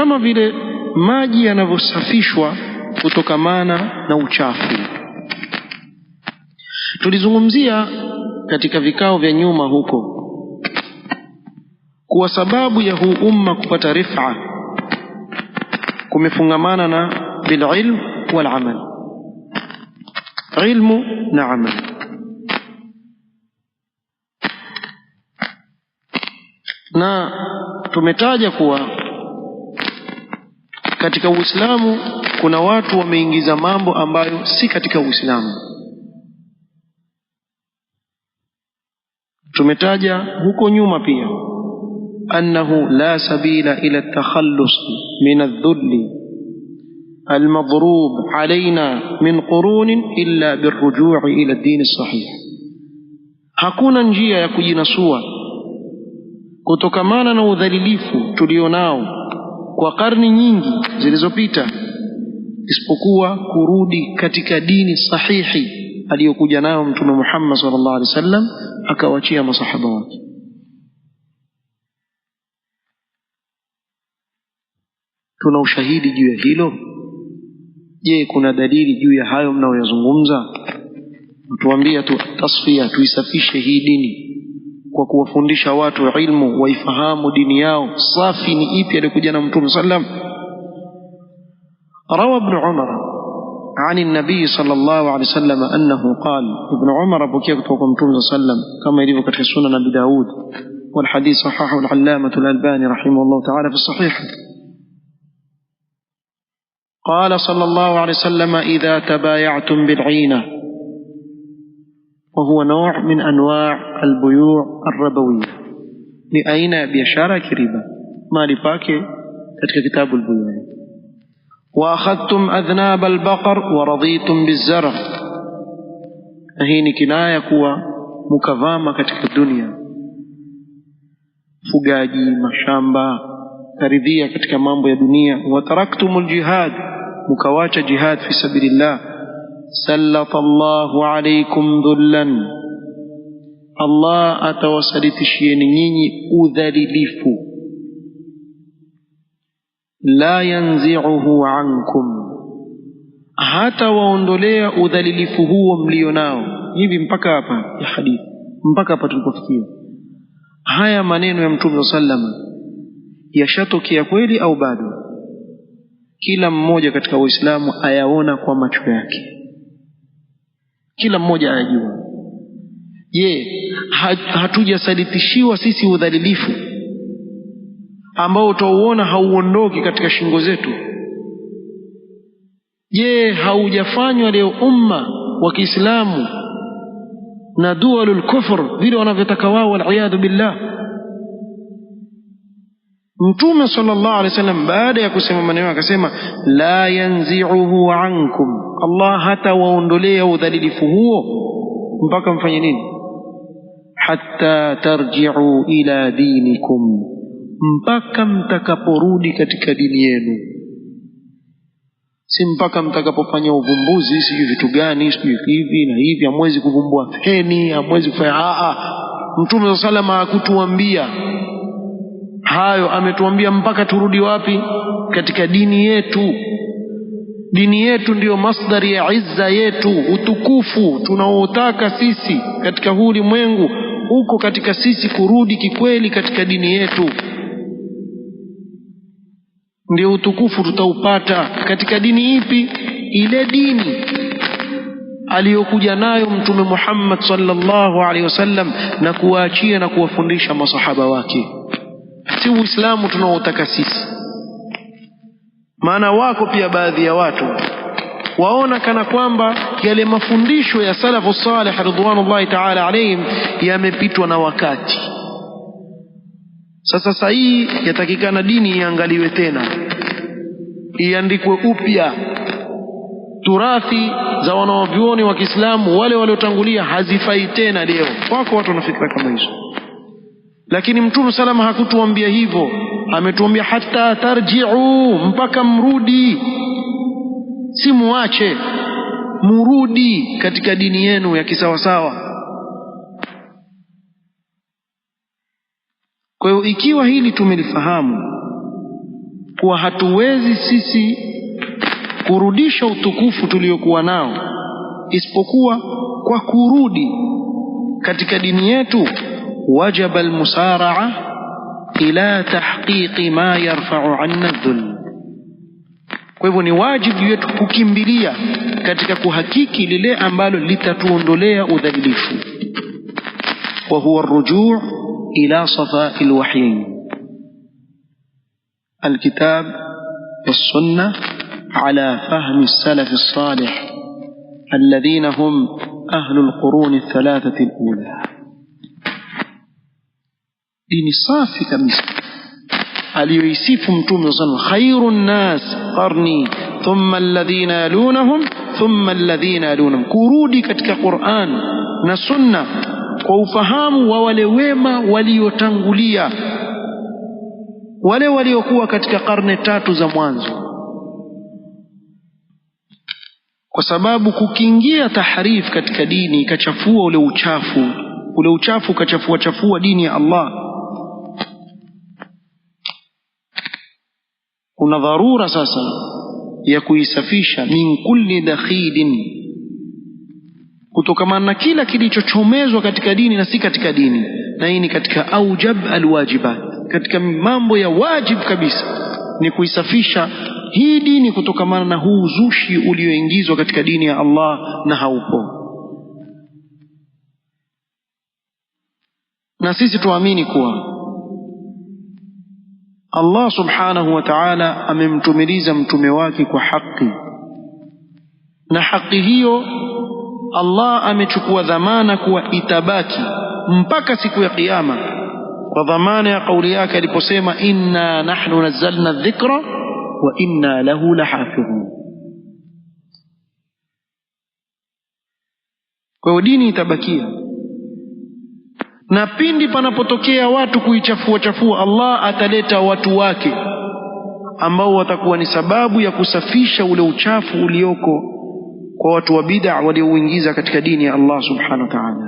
kama vile maji yanavyosafishwa kutokamana na uchafu. Tulizungumzia katika vikao vya nyuma huko kuwa sababu ya huu umma kupata rif'a kumefungamana na bililm wal amal, ilmu na amal. Na tumetaja kuwa katika Uislamu kuna watu wameingiza mambo ambayo si katika Uislamu. Tumetaja huko nyuma pia annahu la sabila ila at-takhallus min adh-dhull al-madrub alayna min qurun illa birruju' ila ad-din as-sahih. Hakuna njia ya kujinasua kutokamana na udhalilifu tulionao kwa karni nyingi zilizopita isipokuwa kurudi katika dini sahihi aliyokuja nayo Mtume Muhammad sallallahu alaihi wasallam akawaachia masahaba wake. Tuna ushahidi juu ya hilo? Je, kuna dalili juu ya hayo mnaoyazungumza? Tuambie tu tasfia, tuisafishe hii dini kwa kuwafundisha watu ilmu, waifahamu dini yao safi ni ipi alikuja na Mtume sallam. روى ابن عمر عن النبي صلى الله عليه وسلم أنه قال. ابن عمر بكي كتوكم صلى الله عليه وسلم كما يريد في سنن أبي داود، والحديث صححه العلامة الألباني رحمه الله تعالى في الصحيح. قال صلى الله عليه وسلم: إذا تبايعتم بالعينة، وهو نوع من أنواع البيوع الربوية، لأين بيشارة كريبة ما لباكي كتك كتاب البيوع. وأخذتم أذناب البقر ورضيتم بالزرع، هيني كناية كوا مكظامة كتك الدنيا، فقاجي مشامبا ترذية كتك مامبو يا دنيا. وتركتم الجهاد، مكواچ جهاد في سبيل الله. سلط الله عليكم ذلا، الله أتوسلتشيني نيني أذللفو لا ينزعه عنكم، hata waondolea udhalilifu huo mlionao. Hivi mpaka hapa ya hadithi, mpaka hapa tulipofikia, haya maneno ya Mtume sallam yashatokea kweli au bado? Kila mmoja katika Uislamu ayaona kwa macho yake, kila mmoja ayajua. Je, hatujasalitishiwa sisi udhalilifu ambao utauona hauondoki katika shingo zetu? Je, haujafanywa leo umma wa Kiislamu na dualul kufr vile wanavyotaka wao, wal billah? Mtume sallallahu alaihi wasallam baada ya kusema maneno akasema la yanzi'uhu ankum, Allah hata waondolea udhalilifu huo mpaka mfanye nini? Hatta tarji'u ila dinikum, mpaka mtakaporudi katika dini yenu. Si mpaka mtakapofanya uvumbuzi sijui vitu gani sijui hivi na hivi, hamwezi kuvumbua feni, hamwezi kufanya Mtume sallallahu alaihi wasallam hakutuambia hayo, ametuambia mpaka turudi wapi? Katika dini yetu. Dini yetu ndiyo masdari ya izza yetu, utukufu tunaotaka sisi katika huu ulimwengu uko katika sisi kurudi kikweli katika dini yetu. Ndio utukufu tutaupata katika dini ipi? Ile dini aliyokuja nayo Mtume Muhammad sallallahu alaihi wasallam na kuwaachia na kuwafundisha masahaba wake, si Uislamu tunaotaka sisi. Maana wako pia baadhi ya watu waona kana kwamba yale mafundisho ya salafu salih ridwanullahi ta'ala alayhim yamepitwa na wakati. Sasa hii yatakikana dini iangaliwe tena, iandikwe upya. Turathi za wanavyuoni wa Kiislamu wale waliotangulia hazifai tena leo. Wako watu wanafikira kama hizo, lakini Mtume salama hakutuambia hivyo. Ametuambia hata tarji'u, mpaka mrudi, si muache, murudi katika dini yenu ya kisawasawa. Kwa hiyo ikiwa hili tumelifahamu, kuwa hatuwezi sisi kurudisha utukufu tuliokuwa nao isipokuwa kwa kurudi katika dini yetu. Wajaba almusara'a ila tahqiqi ma yarfa'u 'anna adh-dhulm. Kwa hivyo ni wajibu wetu kukimbilia katika kuhakiki lile ambalo litatuondolea udhalilifu. Wa huwa ar-ruju' ila safa'i al-wahyayn, al-kitab was-sunnah ala fahmi as-salaf as-salih alladhina hum ahlu al-qurun ath-thalathati al-ula. Dini safi kabisa aliyoisifu Mtume sallallahu alayhi wasallam, khairun nas qarni thumma alladhina yalunahum thumma alladhina yalunahum. Kurudi katika Qur'an na Sunna kwa ufahamu wa wale wema waliotangulia, wale waliokuwa katika karne tatu za mwanzo. Kwa sababu kukiingia tahrif katika dini ikachafua ule uchafu ukachafua dini ya Allah, kuna dharura sasa ya kuisafisha min kulli dakhilin, kutokamana na kila kilichochomezwa katika dini na si katika dini. Na hii ni katika aujab alwajibat, katika mambo ya wajib kabisa ni kuisafisha hii dini kutokamana na huu uzushi ulioingizwa katika dini ya Allah na haupo. Na sisi tuamini kuwa Allah subhanahu wa ta'ala amemtumiliza mtume wake kwa haki, na haki hiyo Allah amechukua dhamana kuwa itabaki mpaka siku ya kiyama, kwa dhamana ya kauli yake aliposema inna nahnu nazzalna dhikra wa inna lahu lahafidhun. Kwa hiyo dini itabakia, na pindi panapotokea watu kuichafua, Allah ataleta watu wake ambao watakuwa ni sababu ya kusafisha ule uchafu ulioko kwa watu wa bid'a waliouingiza katika dini ya Allah subhanahu wa ta'ala.